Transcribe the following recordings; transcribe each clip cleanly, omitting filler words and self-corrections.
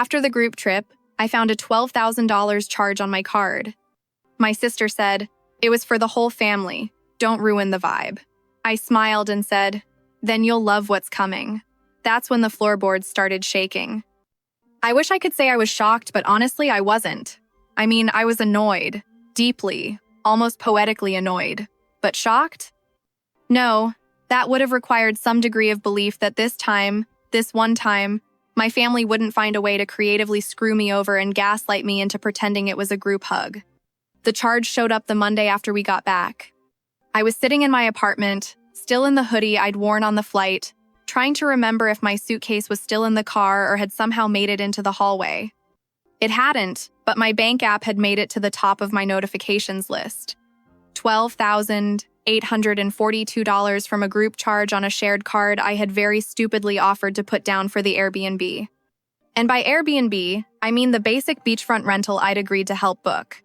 After the group trip, I found a $12,000 charge on my card. My sister said, "It was for the whole family. Don't ruin the vibe." I smiled and said, "Then you'll love what's coming." That's when the floorboards started shaking. I wish I could say I was shocked, but honestly, I wasn't. I mean, I was annoyed. Deeply, almost poetically annoyed. But shocked? No, that would have required some degree of belief that this one time, my family wouldn't find a way to creatively screw me over and gaslight me into pretending it was a group hug. The charge showed up the Monday after we got back. I was sitting in my apartment, still in the hoodie I'd worn on the flight, trying to remember if my suitcase was still in the car or had somehow made it into the hallway. It hadn't, but my bank app had made it to the top of my notifications list. $12,842 from a group charge on a shared card I had very stupidly offered to put down for the Airbnb. And by Airbnb, I mean the basic beachfront rental I'd agreed to help book.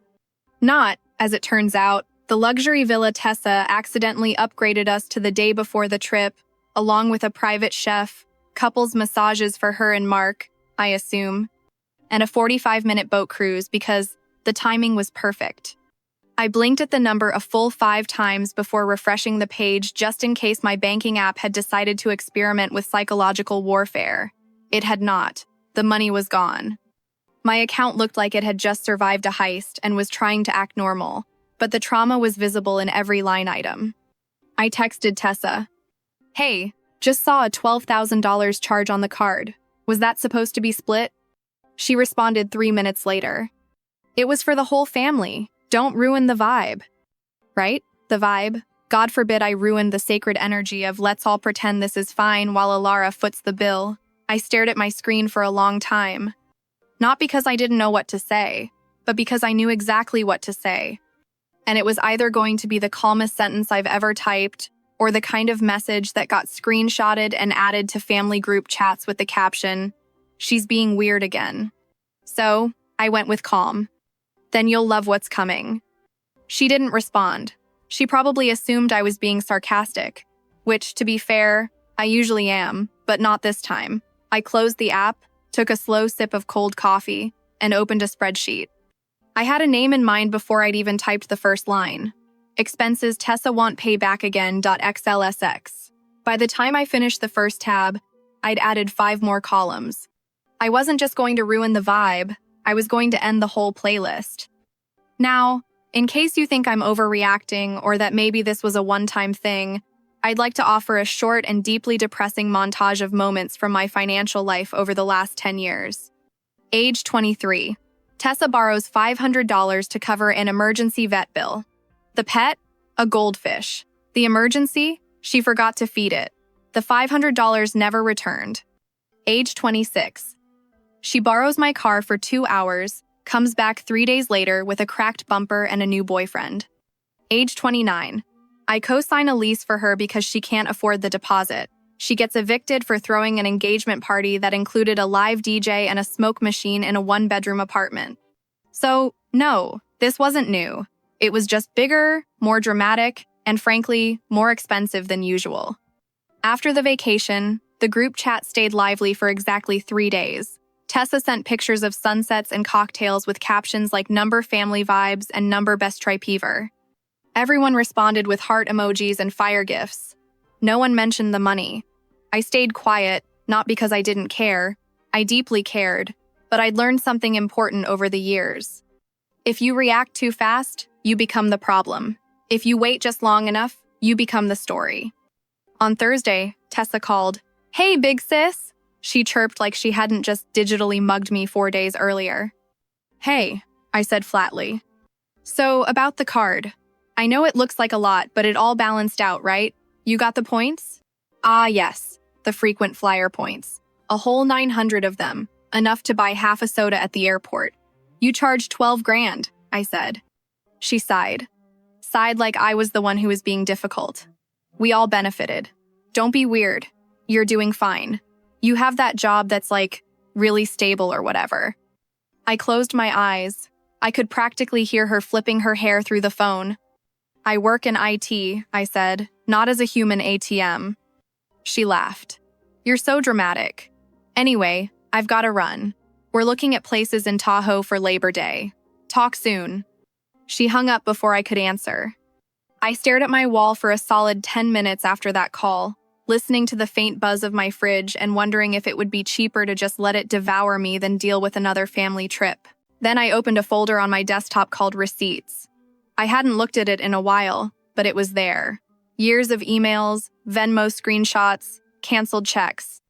Not, as it turns out, the luxury villa Tessa accidentally upgraded us to the day before the trip, along with a private chef, couples massages for her and Mark, I assume, and a 45-minute boat cruise because the timing was perfect. I blinked at the number a full 5 times before refreshing the page just in case my banking app had decided to experiment with psychological warfare. It had not. The money was gone. My account looked like it had just survived a heist and was trying to act normal, but the trauma was visible in every line item. I texted Tessa, "Hey, just saw a $12,000 charge on the card. Was that supposed to be split?" She responded 3 minutes later. "It was for the whole family. Don't ruin the vibe." Right? The vibe. God forbid I ruined the sacred energy of let's all pretend this is fine while Alara foots the bill. I stared at my screen for a long time. Not because I didn't know what to say, but because I knew exactly what to say. And it was either going to be the calmest sentence I've ever typed, or the kind of message that got screenshotted and added to family group chats with the caption, "She's being weird again." So, I went with calm. "Then you'll love what's coming." She didn't respond. She probably assumed I was being sarcastic, which, to be fair, I usually am, but not this time. I closed the app, took a slow sip of cold coffee, and opened a spreadsheet. I had a name in mind before I'd even typed the first line. Expenses Tessa want payback again.xlsx. By the time I finished the first tab, I'd added 5 more columns. I wasn't just going to ruin the vibe, I was going to end the whole playlist. Now, in case you think I'm overreacting or that maybe this was a one-time thing, I'd like to offer a short and deeply depressing montage of moments from my financial life over the last 10 years. Age 23. Tessa borrows $500 to cover an emergency vet bill. The pet? A goldfish. The emergency? She forgot to feed it. The $500 never returned. Age 26. She borrows my car for 2 hours, comes back 3 days later with a cracked bumper and a new boyfriend. Age 29. I co-sign a lease for her because she can't afford the deposit. She gets evicted for throwing an engagement party that included a live DJ and a smoke machine in a 1-bedroom apartment. So, no, this wasn't new. It was just bigger, more dramatic, and frankly, more expensive than usual. After the vacation, the group chat stayed lively for exactly 3 days. Tessa sent pictures of sunsets and cocktails with captions like "number family vibes" and "number best tripever." Everyone responded with heart emojis and fire gifs. No one mentioned the money. I stayed quiet, not because I didn't care. I deeply cared, but I'd learned something important over the years. If you react too fast, you become the problem. If you wait just long enough, you become the story. On Thursday, Tessa called. "Hey, big sis," she chirped like she hadn't just digitally mugged me 4 days earlier. "Hey," I said flatly. "So, about the card. I know it looks like a lot, but it all balanced out, right? You got the points?" "Ah, yes, the frequent flyer points. A whole 900 of them, enough to buy half a soda at the airport. You charged 12 grand, I said. She sighed. Sighed like I was the one who was being difficult. We all benefited. Don't be weird. You're doing fine. You have that job that's like, really stable or whatever. I closed my eyes. I could practically hear her flipping her hair through the phone. I work in IT, I said, not as a human ATM. She laughed. You're so dramatic. Anyway, I've got to run. We're looking at places in Tahoe for Labor Day. Talk soon." She hung up before I could answer. I stared at my wall for a solid 10 minutes after that call, listening to the faint buzz of my fridge and wondering if it would be cheaper to just let it devour me than deal with another family trip. Then I opened a folder on my desktop called Receipts. I hadn't looked at it in a while, but it was there. Years of emails, Venmo screenshots, canceled checks.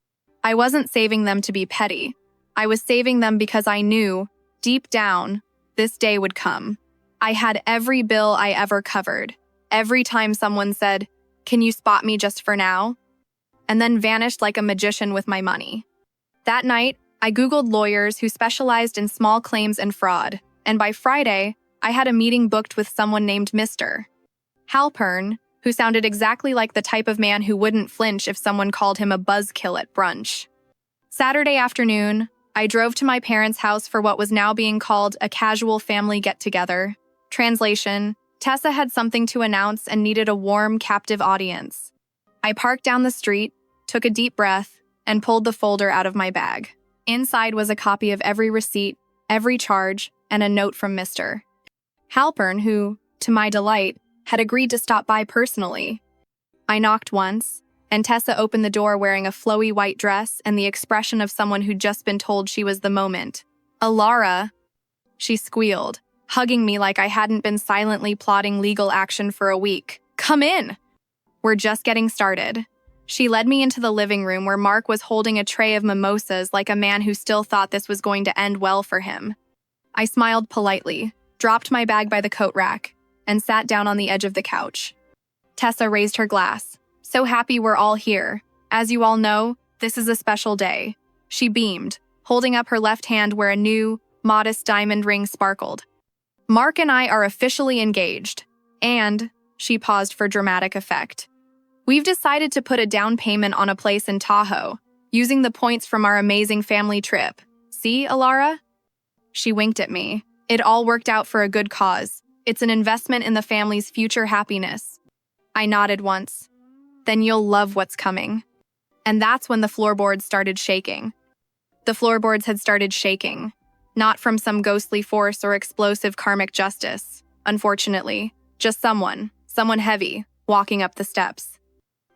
I wasn't saving them to be petty. I was saving them because I knew, deep down, this day would come. I had every bill I ever covered. Every time someone said, "Can you spot me just for now?" and then vanished like a magician with my money. That night, I Googled lawyers who specialized in small claims and fraud, and by Friday, I had a meeting booked with someone named Mr. Halpern, who sounded exactly like the type of man who wouldn't flinch if someone called him a buzzkill at brunch. Saturday afternoon, I drove to my parents' house for what was now being called a casual family get-together. Translation: Tessa had something to announce and needed a warm, captive audience. I parked down the street, took a deep breath, and pulled the folder out of my bag. Inside was a copy of every receipt, every charge, and a note from Mr. Halpern, who, to my delight, had agreed to stop by personally. I knocked once, and Tessa opened the door wearing a flowy white dress and the expression of someone who'd just been told she was the moment. "Alara," she squealed, hugging me like I hadn't been silently plotting legal action for a week. "Come in!" "We're just getting started." She led me into the living room where Mark was holding a tray of mimosas like a man who still thought this was going to end well for him. I smiled politely, dropped my bag by the coat rack, and sat down on the edge of the couch. Tessa raised her glass. "So happy we're all here. As you all know, this is a special day." She beamed, holding up her left hand where a new, modest diamond ring sparkled. "Mark and I are officially engaged, and," she paused for dramatic effect, "we've decided to put a down payment on a place in Tahoe, using the points from our amazing family trip. See, Alara?" She winked at me. "It all worked out for a good cause. It's an investment in the family's future happiness." I nodded once. "Then you'll love what's coming." And that's when the floorboards started shaking. The floorboards had started shaking, not from some ghostly force or explosive karmic justice, unfortunately, just someone heavy, walking up the steps.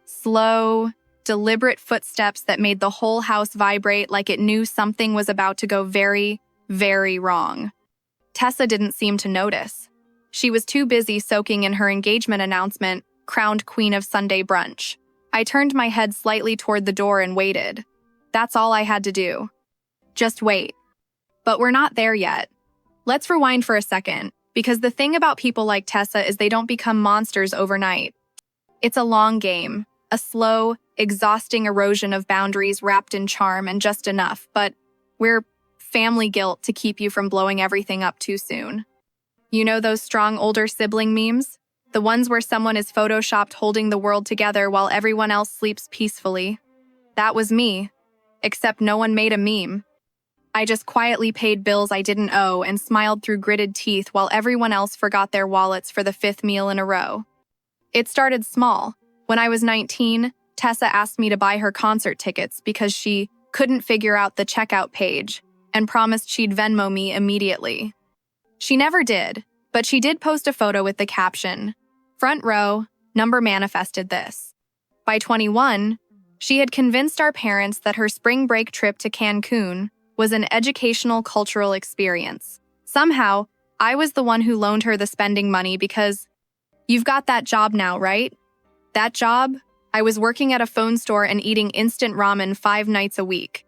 Slow, deliberate footsteps that made the whole house vibrate like it knew something was about to go very, very wrong. Tessa didn't seem to notice. She was too busy soaking in her engagement announcement, crowned queen of Sunday brunch. I turned my head slightly toward the door and waited. That's all I had to do. Just wait. But we're not there yet. Let's rewind for a second, because the thing about people like Tessa is they don't become monsters overnight. It's a long game, a slow, exhausting erosion of boundaries wrapped in charm and just enough, but we're family guilt to keep you from blowing everything up too soon. You know those strong older sibling memes? The ones where someone is photoshopped holding the world together while everyone else sleeps peacefully. That was me, except no one made a meme. I just quietly paid bills I didn't owe and smiled through gritted teeth while everyone else forgot their wallets for the 5th meal in a row. It started small. When I was 19, Tessa asked me to buy her concert tickets because she couldn't figure out the checkout page and promised she'd Venmo me immediately. She never did, but she did post a photo with the caption, "Front row, number manifested this." By 21, she had convinced our parents that her spring break trip to Cancun was an educational cultural experience. Somehow, I was the one who loaned her the spending money because, you've got that job now, right? That job? I was working at a phone store and eating instant ramen 5 nights a week.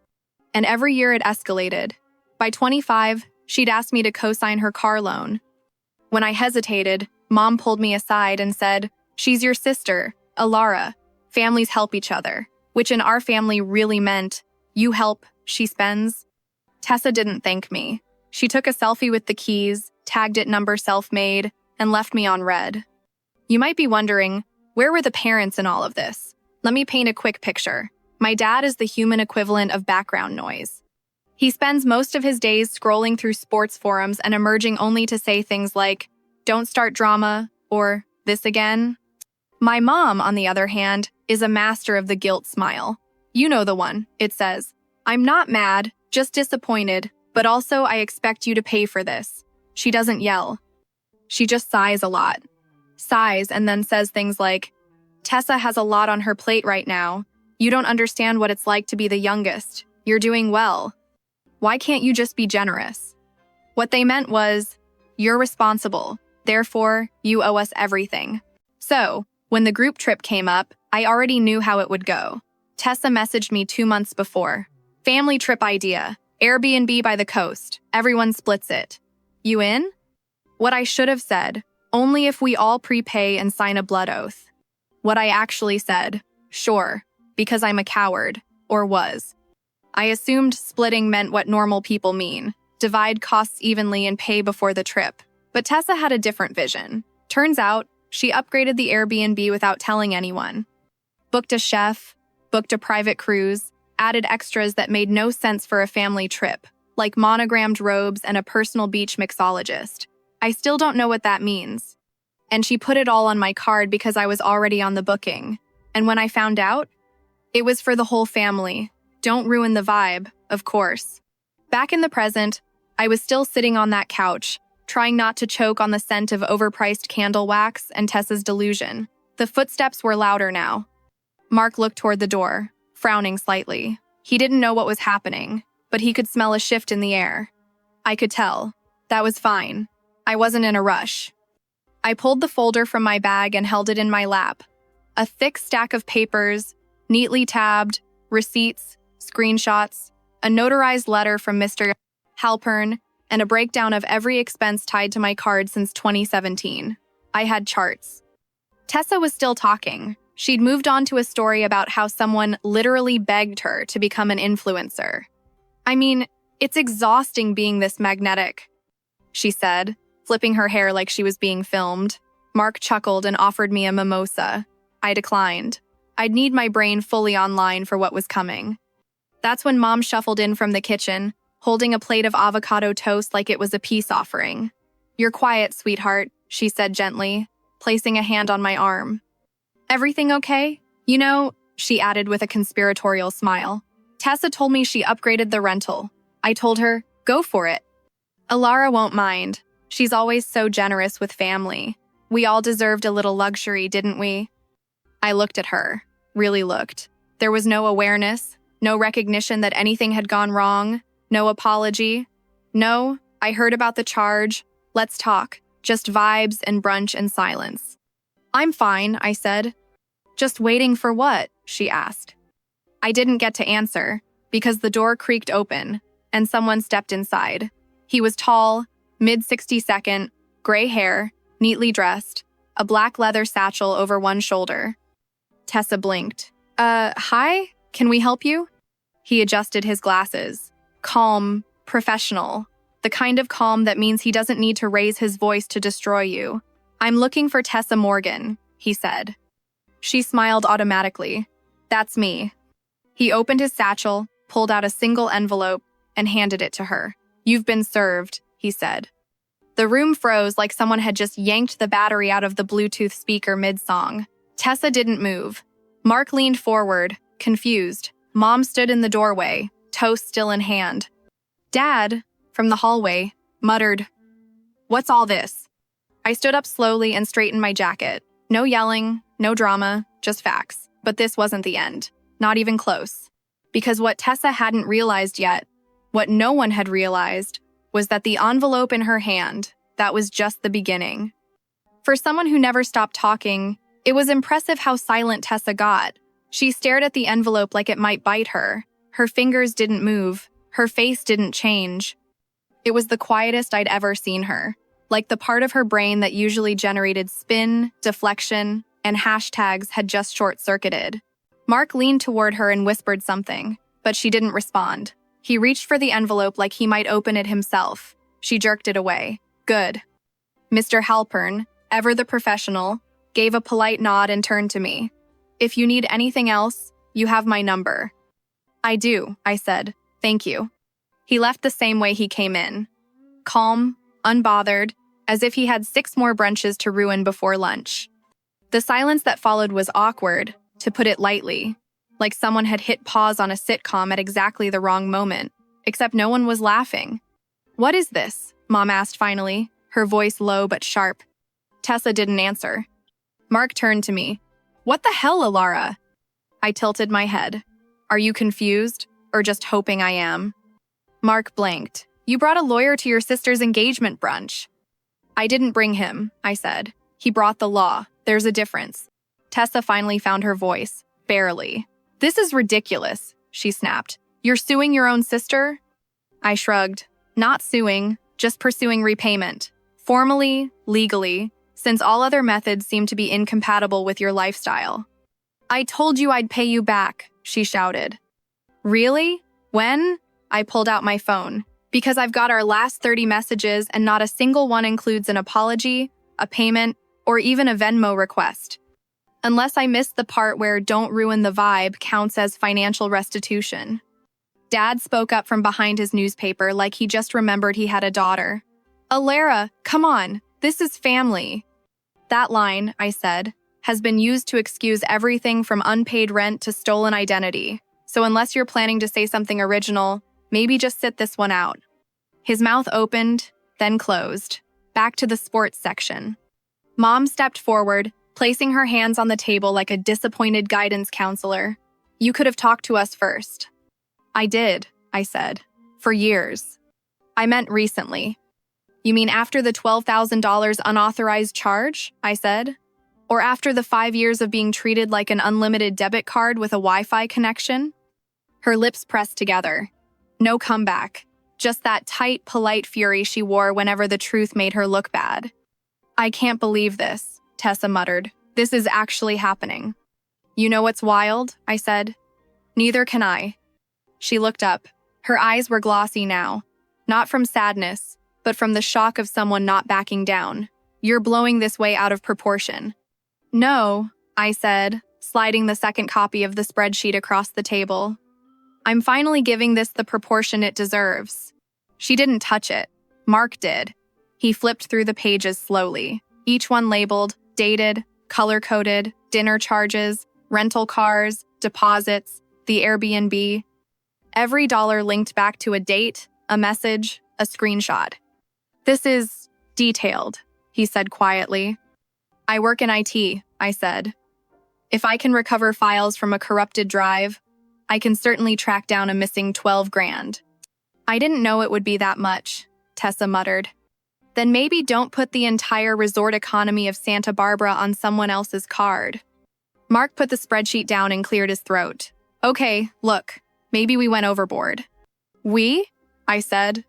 And every year it escalated. By 25, she'd asked me to co-sign her car loan. When I hesitated, Mom pulled me aside and said, "She's your sister, Alara. Families help each other," which in our family really meant, you help, she spends. Tessa didn't thank me. She took a selfie with the keys, tagged it number self-made, and left me on red. You might be wondering, where were the parents in all of this? Let me paint a quick picture. My dad is the human equivalent of background noise. He spends most of his days scrolling through sports forums and emerging only to say things like, "Don't start drama," or "this again." My mom, on the other hand, is a master of the guilt smile. You know the one. It says, "I'm not mad, just disappointed. But also, I expect you to pay for this. She doesn't yell. She just sighs a lot. Sighs and then says things like, Tessa has a lot on her plate right now. You don't understand what it's like to be the youngest. You're doing well. Why can't you just be generous? What they meant was, you're responsible. Therefore, you owe us everything. So, when the group trip came up, I already knew how it would go. Tessa messaged me 2 months before. Family trip idea. Airbnb by the coast. Everyone splits it. You in? What I should have said, only if we all prepay and sign a blood oath. What I actually said, sure, because I'm a coward, or was. I assumed splitting meant what normal people mean, divide costs evenly and pay before the trip. But Tessa had a different vision. Turns out, she upgraded the Airbnb without telling anyone. Booked a chef, booked a private cruise, added extras that made no sense for a family trip, like monogrammed robes and a personal beach mixologist. I still don't know what that means. And she put it all on my card because I was already on the booking. And when I found out, it was for the whole family. Don't ruin the vibe, of course. Back in the present, I was still sitting on that couch, trying not to choke on the scent of overpriced candle wax and Tessa's delusion. The footsteps were louder now. Mark looked toward the door, frowning slightly. He didn't know what was happening, but he could smell a shift in the air. I could tell. That was fine. I wasn't in a rush. I pulled the folder from my bag and held it in my lap. A thick stack of papers, neatly tabbed, receipts, screenshots, a notarized letter from Mr. Halpern, and a breakdown of every expense tied to my card since 2017. I had charts. Tessa was still talking. She'd moved on to a story about how someone literally begged her to become an influencer. I mean, it's exhausting being this magnetic, she said, flipping her hair like she was being filmed. Mark chuckled and offered me a mimosa. I declined. I'd need my brain fully online for what was coming. That's when Mom shuffled in from the kitchen, holding a plate of avocado toast like it was a peace offering. You're quiet, sweetheart, she said gently, placing a hand on my arm. Everything okay? You know, she added with a conspiratorial smile. Tessa told me she upgraded the rental. I told her, go for it. Alara won't mind. She's always so generous with family. We all deserved a little luxury, didn't we? I looked at her, really looked. There was no awareness, no recognition that anything had gone wrong, no apology. No, I heard about the charge. Let's talk. Just vibes and brunch and silence. I'm fine, I said. Just waiting for what? She asked. I didn't get to answer, because the door creaked open, and someone stepped inside. He was tall, mid-60-second, gray hair, neatly dressed, a black leather satchel over one shoulder. Tessa blinked. Hi? Can we help you? He adjusted his glasses. Calm, professional. The kind of calm that means he doesn't need to raise his voice to destroy you. I'm looking for Tessa Morgan, he said. She smiled automatically. That's me. He opened his satchel, pulled out a single envelope, and handed it to her. You've been served, he said. The room froze like someone had just yanked the battery out of the Bluetooth speaker mid-song. Tessa didn't move. Mark leaned forward, confused. Mom stood in the doorway, toast still in hand. Dad, from the hallway, muttered, "What's all this?" I stood up slowly and straightened my jacket. No yelling, no drama, just facts. But this wasn't the end. Not even close. Because what Tessa hadn't realized yet, what no one had realized, was that the envelope in her hand, that was just the beginning. For someone who never stopped talking, it was impressive how silent Tessa got. She stared at the envelope like it might bite her. Her fingers didn't move. Her face didn't change. It was the quietest I'd ever seen her, like the part of her brain that usually generated spin, deflection, and hashtags had just short-circuited. Mark leaned toward her and whispered something, but she didn't respond. He reached for the envelope like he might open it himself. She jerked it away. Good. Mr. Halpern, ever the professional, gave a polite nod and turned to me. If you need anything else, you have my number. I do, I said. Thank you. He left the same way he came in. Calm, unbothered, as if he had 6 more brunches to ruin before lunch. The silence that followed was awkward, to put it lightly, like someone had hit pause on a sitcom at exactly the wrong moment, except no one was laughing. What is this? Mom asked finally, her voice low but sharp. Tessa didn't answer. Mark turned to me. What the hell, Alara? I tilted my head. Are you confused, or just hoping I am? Mark blinked. You brought a lawyer to your sister's engagement brunch. I didn't bring him, I said. He brought the law. There's a difference. Tessa finally found her voice. Barely. This is ridiculous, she snapped. You're suing your own sister? I shrugged. Not suing, just pursuing repayment. Formally, legally, since all other methods seem to be incompatible with your lifestyle. I told you I'd pay you back, she shouted. Really? When? I pulled out my phone. Because I've got our last 30 messages and not a single one includes an apology, a payment, or even a Venmo request. Unless I missed the part where don't ruin the vibe counts as financial restitution. Dad spoke up from behind his newspaper like he just remembered he had a daughter. Alara, come on, this is family. That line, I said, has been used to excuse everything from unpaid rent to stolen identity. So unless you're planning to say something original, maybe just sit this one out. His mouth opened, then closed, back to the sports section. Mom stepped forward, placing her hands on the table like a disappointed guidance counselor. You could have talked to us first. I did, I said. For years. I meant recently. You mean after the $12,000 unauthorized charge? I said. Or after the 5 years of being treated like an unlimited debit card with a Wi-Fi connection? Her lips pressed together. No comeback. Just that tight, polite fury she wore whenever the truth made her look bad. I can't believe this, Tessa muttered. This is actually happening. You know what's wild? I said. Neither can I. She looked up. Her eyes were glossy now. Not from sadness, but from the shock of someone not backing down. You're blowing this way out of proportion. No, I said, sliding the second copy of the spreadsheet across the table. I'm finally giving this the proportion it deserves. She didn't touch it. Mark did. He flipped through the pages slowly, each one labeled, dated, color-coded, dinner charges, rental cars, deposits, the Airbnb. Every dollar linked back to a date, a message, a screenshot. This is detailed, he said quietly. I work in IT, I said. If I can recover files from a corrupted drive, I can certainly track down a missing 12 grand. I didn't know it would be that much, Tessa muttered. Then maybe don't put the entire resort economy of Santa Barbara on someone else's card. Mark put the spreadsheet down and cleared his throat. Okay, look, maybe we went overboard. We? I said.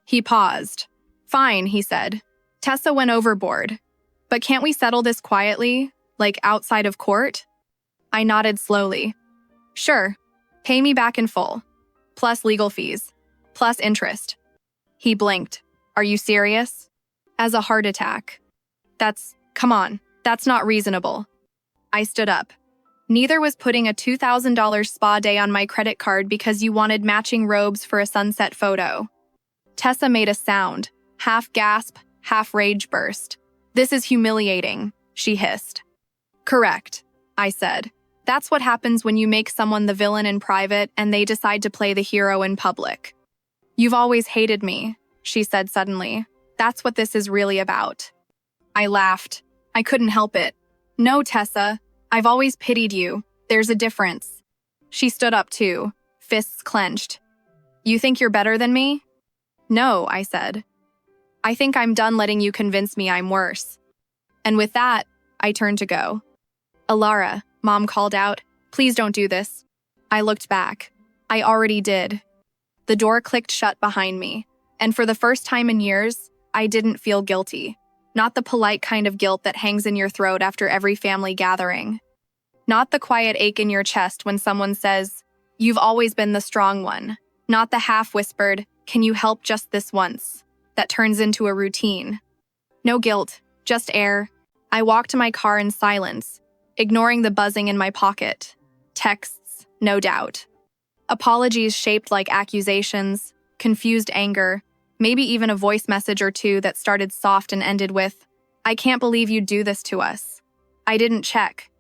He paused. Fine, he said. Tessa went overboard. But can't we settle this quietly, like outside of court? I nodded slowly. Sure. Pay me back in full. Plus legal fees. Plus interest. He blinked. Are you serious? As a heart attack. Come on, that's not reasonable. I stood up. Neither was putting a $2,000 spa day on my credit card because you wanted matching robes for a sunset photo. Tessa made a sound, half gasp, half rage burst. This is humiliating, she hissed. Correct, I said. That's what happens when you make someone the villain in private and they decide to play the hero in public. You've always hated me, she said suddenly. That's what this is really about. I laughed. I couldn't help it. No, Tessa, I've always pitied you. There's a difference. She stood up too, fists clenched. You think you're better than me? No, I said. I think I'm done letting you convince me I'm worse. And with that, I turned to go. Alara, Mom called out, please don't do this. I looked back. I already did. The door clicked shut behind me, and for the first time in years, I didn't feel guilty. Not the polite kind of guilt that hangs in your throat after every family gathering. Not the quiet ache in your chest when someone says, you've always been the strong one. Not the half-whispered, can you help just this once, that turns into a routine. No guilt, just air. I walked to my car in silence, ignoring the buzzing in my pocket. Texts, no doubt. Apologies shaped like accusations, confused anger, maybe even a voice message or two that started soft and ended with, I can't believe you'd do this to us. I didn't check.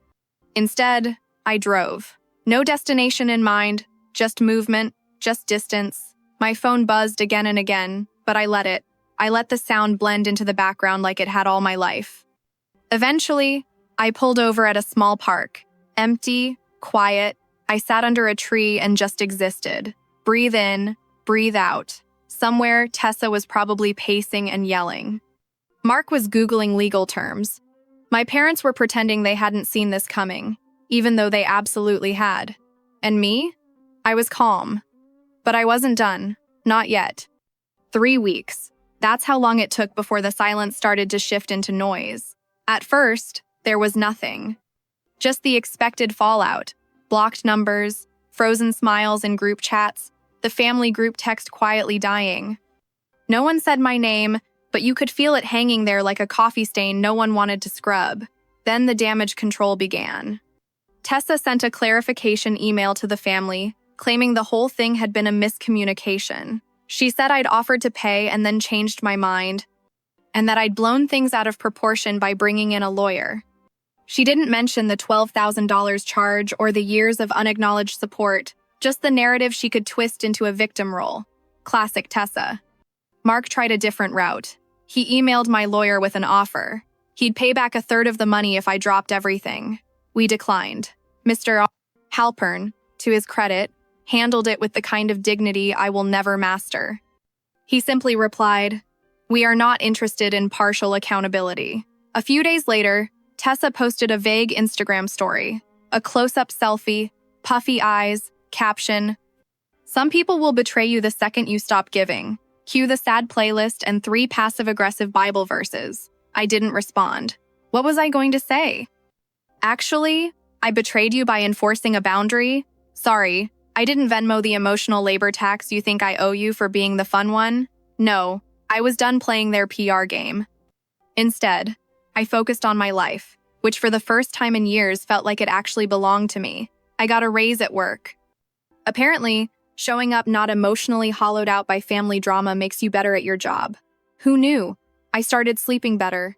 Instead, I drove. No destination in mind, just movement, just distance. My phone buzzed again and again, but I let it. I let the sound blend into the background like it had all my life. Eventually, I pulled over at a small park. Empty, quiet. I sat under a tree and just existed. Breathe in, breathe out. Somewhere, Tessa was probably pacing and yelling. Mark was Googling legal terms. My parents were pretending they hadn't seen this coming, even though they absolutely had. And me? I was calm. But I wasn't done. Not yet. 3 weeks. That's how long it took before the silence started to shift into noise. At first, there was nothing. Just the expected fallout. Blocked numbers, frozen smiles in group chats, the family group text quietly dying. No one said my name, but you could feel it hanging there like a coffee stain no one wanted to scrub. Then the damage control began. Tessa sent a clarification email to the family, claiming the whole thing had been a miscommunication. She said I'd offered to pay and then changed my mind, and that I'd blown things out of proportion by bringing in a lawyer. She didn't mention the $12,000 charge or the years of unacknowledged support, just the narrative she could twist into a victim role. Classic Tessa. Mark tried a different route. He emailed my lawyer with an offer. He'd pay back 1/3 of the money if I dropped everything. We declined. Mr. Halpern, to his credit, handled it with the kind of dignity I will never master. He simply replied, "We are not interested in partial accountability." A few days later, Tessa posted a vague Instagram story, a close-up selfie, puffy eyes, caption, "Some people will betray you the second you stop giving." Cue the sad playlist and 3 passive-aggressive Bible verses. I didn't respond. What was I going to say? Actually, I betrayed you by enforcing a boundary? Sorry, I didn't Venmo the emotional labor tax you think I owe you for being the fun one. No, I was done playing their PR game. Instead, I focused on my life, which for the first time in years felt like it actually belonged to me. I got a raise at work. Apparently, showing up not emotionally hollowed out by family drama makes you better at your job. Who knew? I started sleeping better.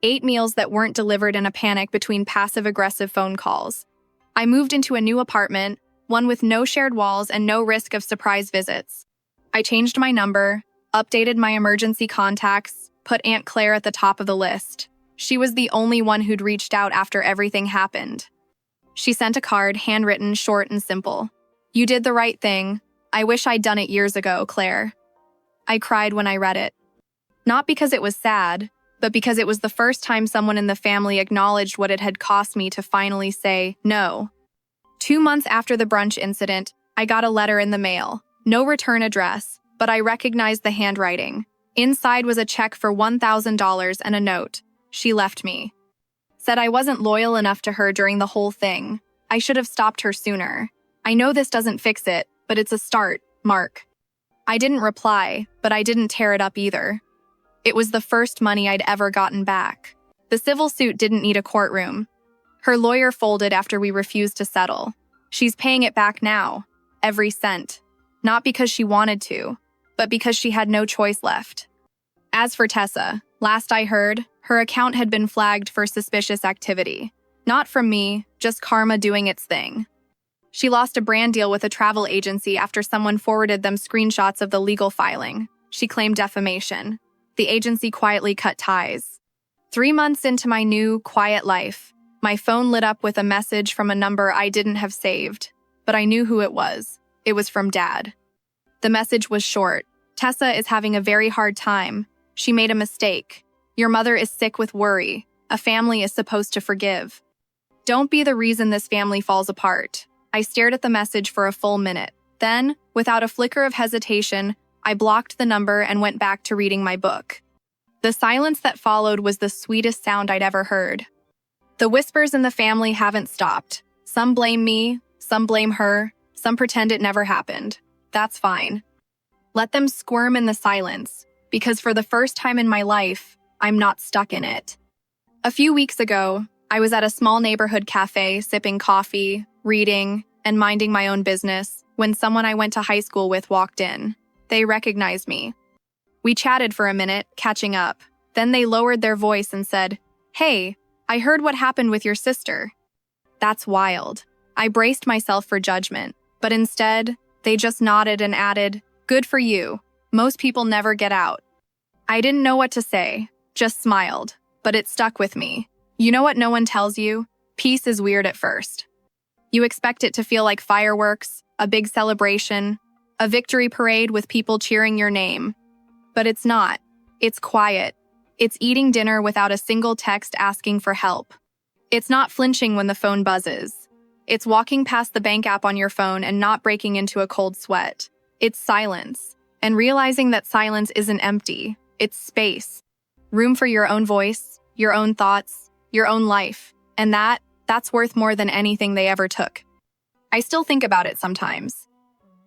8 meals that weren't delivered in a panic between passive-aggressive phone calls. I moved into a new apartment, one with no shared walls and no risk of surprise visits. I changed my number, updated my emergency contacts, put Aunt Claire at the top of the list. She was the only one who'd reached out after everything happened. She sent a card, handwritten, short and simple. "You did the right thing. I wish I'd done it years ago, Claire." I cried when I read it. Not because it was sad, but because it was the first time someone in the family acknowledged what it had cost me to finally say no. 2 months after the brunch incident, I got a letter in the mail. No return address, but I recognized the handwriting. Inside was a check for $1,000 and a note. She left me. Said I wasn't loyal enough to her during the whole thing. I should have stopped her sooner. "I know this doesn't fix it, but it's a start, Mark." I didn't reply, but I didn't tear it up either. It was the first money I'd ever gotten back. The civil suit didn't need a courtroom. Her lawyer folded after we refused to settle. She's paying it back now, every cent. Not because she wanted to, but because she had no choice left. As for Tessa, last I heard, her account had been flagged for suspicious activity. Not from me, just karma doing its thing. She lost a brand deal with a travel agency after someone forwarded them screenshots of the legal filing. She claimed defamation. The agency quietly cut ties. 3 months into my new, quiet life, my phone lit up with a message from a number I didn't have saved, but I knew who it was. It was from Dad. The message was short. "Tessa is having a very hard time. She made a mistake. Your mother is sick with worry. A family is supposed to forgive. Don't be the reason this family falls apart." I stared at the message for a full minute. Then, without a flicker of hesitation, I blocked the number and went back to reading my book. The silence that followed was the sweetest sound I'd ever heard. The whispers in the family haven't stopped. Some blame me, some blame her, some pretend it never happened. That's fine. Let them squirm in the silence, because for the first time in my life, I'm not stuck in it. A few weeks ago, I was at a small neighborhood cafe sipping coffee, reading, and minding my own business when someone I went to high school with walked in. They recognized me. We chatted for a minute, catching up. Then they lowered their voice and said, "Hey, I heard what happened with your sister." That's wild. I braced myself for judgment, but instead, they just nodded and added, "Good for you. Most people never get out. I didn't know what to say, just smiled, but it stuck with me. You know what no one tells you? Peace is weird at first. You expect it to feel like fireworks, a big celebration, a victory parade with people cheering your name. But it's not. It's quiet. It's eating dinner without a single text asking for help. It's not flinching when the phone buzzes. It's walking past the bank app on your phone and not breaking into a cold sweat. It's silence, and realizing that silence isn't empty. It's space. Room for your own voice, your own thoughts, your own life. And that's worth more than anything they ever took. I still think about it sometimes.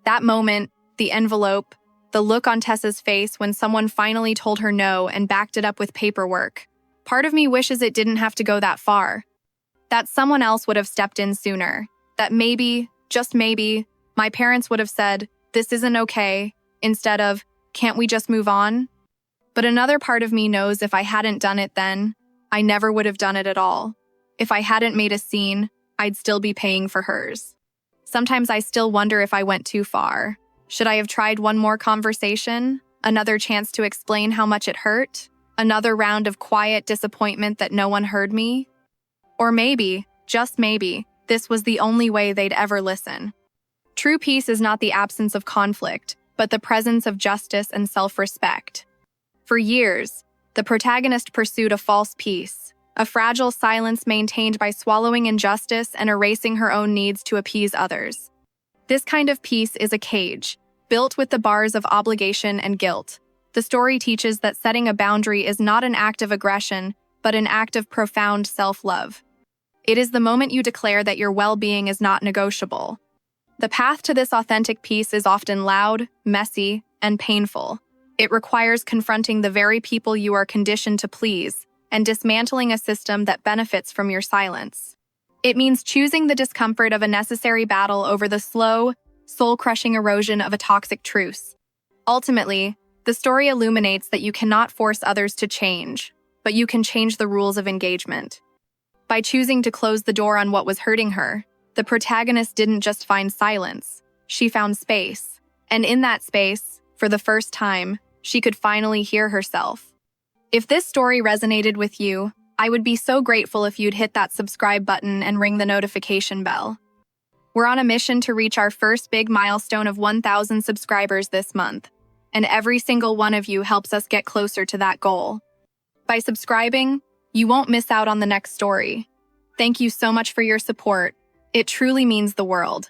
That moment, the envelope, the look on Tessa's face when someone finally told her no and backed it up with paperwork. Part of me wishes it didn't have to go that far. That someone else would have stepped in sooner. That maybe, just maybe, my parents would have said, "This isn't okay," instead of, "Can't we just move on?" But another part of me knows if I hadn't done it then, I never would have done it at all. If I hadn't made a scene, I'd still be paying for hers. Sometimes I still wonder if I went too far. Should I have tried one more conversation? Another chance to explain how much it hurt? Another round of quiet disappointment that no one heard me? Or maybe, just maybe, this was the only way they'd ever listen. True peace is not the absence of conflict, but the presence of justice and self-respect. For years, the protagonist pursued a false peace, a fragile silence maintained by swallowing injustice and erasing her own needs to appease others. This kind of peace is a cage, built with the bars of obligation and guilt. The story teaches that setting a boundary is not an act of aggression, but an act of profound self-love. It is the moment you declare that your well-being is not negotiable. The path to this authentic peace is often loud, messy, and painful. It requires confronting the very people you are conditioned to please and dismantling a system that benefits from your silence. It means choosing the discomfort of a necessary battle over the slow, soul-crushing erosion of a toxic truce. Ultimately, the story illuminates that you cannot force others to change, but you can change the rules of engagement. By choosing to close the door on what was hurting her, the protagonist didn't just find silence, she found space. And in that space, for the first time, she could finally hear herself. If this story resonated with you, I would be so grateful if you'd hit that subscribe button and ring the notification bell. We're on a mission to reach our first big milestone of 1,000 subscribers this month, and every single one of you helps us get closer to that goal. By subscribing, you won't miss out on the next story. Thank you so much for your support. It truly means the world.